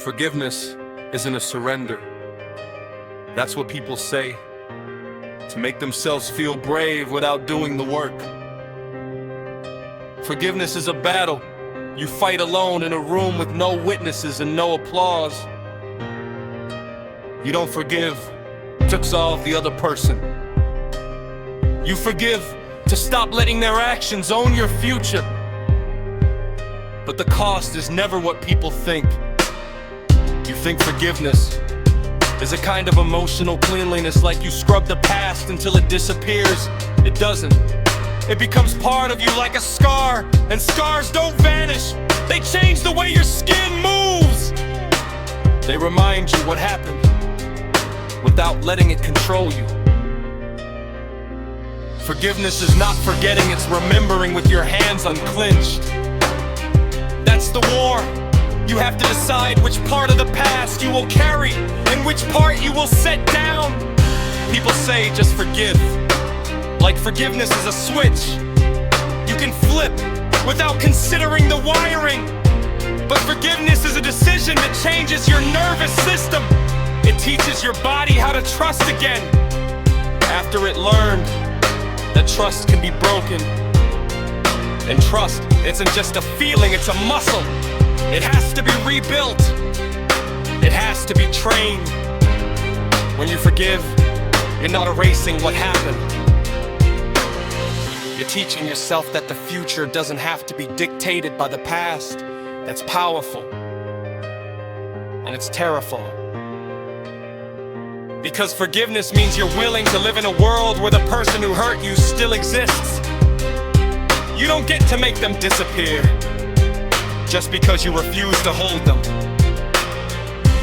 Forgiveness isn't a surrender. That's what people say, to make themselves feel brave without doing the work. Forgiveness is a battle you fight alone in a room with no witnesses and no applause. You don't forgive to absolve the other person. You forgive to stop letting their actions own your future. But the cost is never what people think. You think forgiveness is a kind of emotional cleanliness, like you scrub the past until it disappears. It doesn't. It becomes part of you like a scar, and scars don't vanish. They change the way your skin moves. They remind you what happened without letting it control you. Forgiveness is not forgetting, it's remembering with your hands unclenched. That's the war. You have to decide which part of the past you will carry and which part you will set down. People say just forgive, like forgiveness is a switch you can flip without considering the wiring. But forgiveness is a decision that changes your nervous system. It teaches your body how to trust again, after it learned that trust can be broken. And trust isn't just a feeling, it's a muscle. It has to be rebuilt. It has to be trained. When you forgive, you're not erasing what happened. You're teaching yourself that the future doesn't have to be dictated by the past. That's powerful. And it's terrifying. Because forgiveness means you're willing to live in a world where the person who hurt you still exists. You don't get to make them disappear just because you refuse to hold them.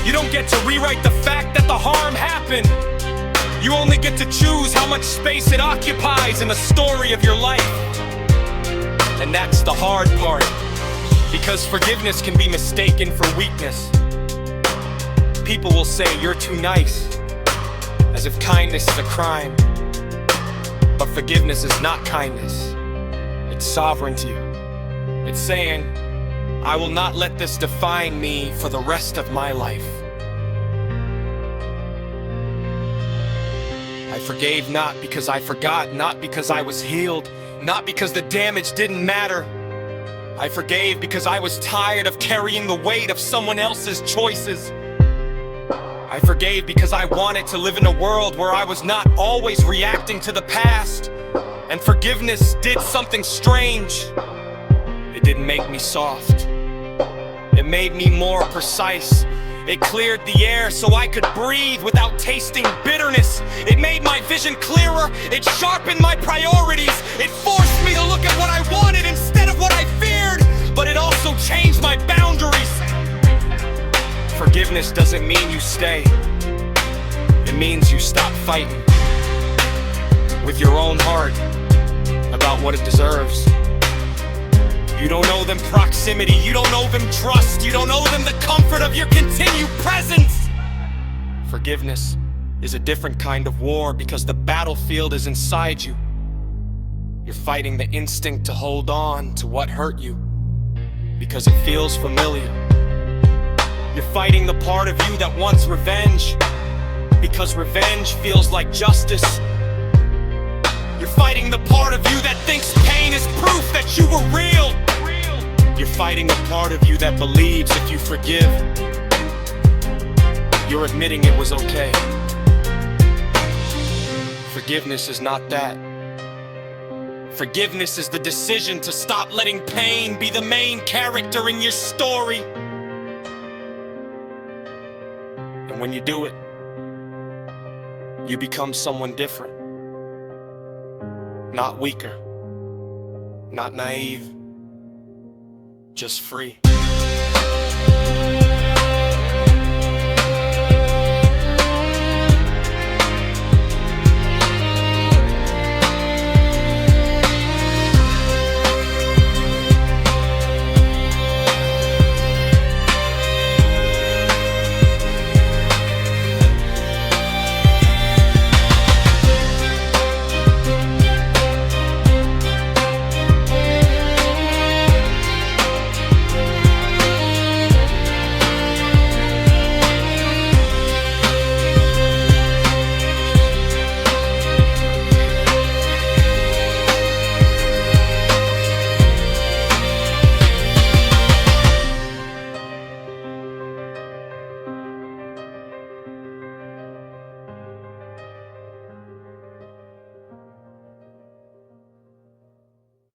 You don't get to rewrite the fact that the harm happened. You only get to choose how much space it occupies in the story of your life. And that's the hard part, because forgiveness can be mistaken for weakness. People will say you're too nice, as if kindness is a crime. But forgiveness is not kindness. It's sovereignty. It's saying, I will not let this define me for the rest of my life. I forgave not because I forgot, not because I was healed, not because the damage didn't matter. I forgave because I was tired of carrying the weight of someone else's choices. I forgave because I wanted to live in a world where I was not always reacting to the past. And forgiveness did something strange. It didn't make me soft. It made me more precise. It cleared the air so I could breathe without tasting bitterness. It made my vision clearer. It sharpened my priorities. It forced me to look at what I wanted instead of what I feared. But it also changed my boundaries. Forgiveness doesn't mean you stay. It means you stop fighting with your own heart about what it deserves. You don't owe them proximity, you don't owe them trust, you don't owe them the comfort of your continued presence. Forgiveness is a different kind of war because the battlefield is inside you. You're fighting the instinct to hold on to what hurt you because it feels familiar. You're fighting the part of you that wants revenge because revenge feels like justice. You're fighting the part of you that thinks pain is proof that you were real. You're fighting the part of you that believes if you forgive, you're admitting it was okay. Forgiveness is not that. Forgiveness is the decision to stop letting pain be the main character in your story. And when you do it, you become someone different. Not weaker, not naive, just free.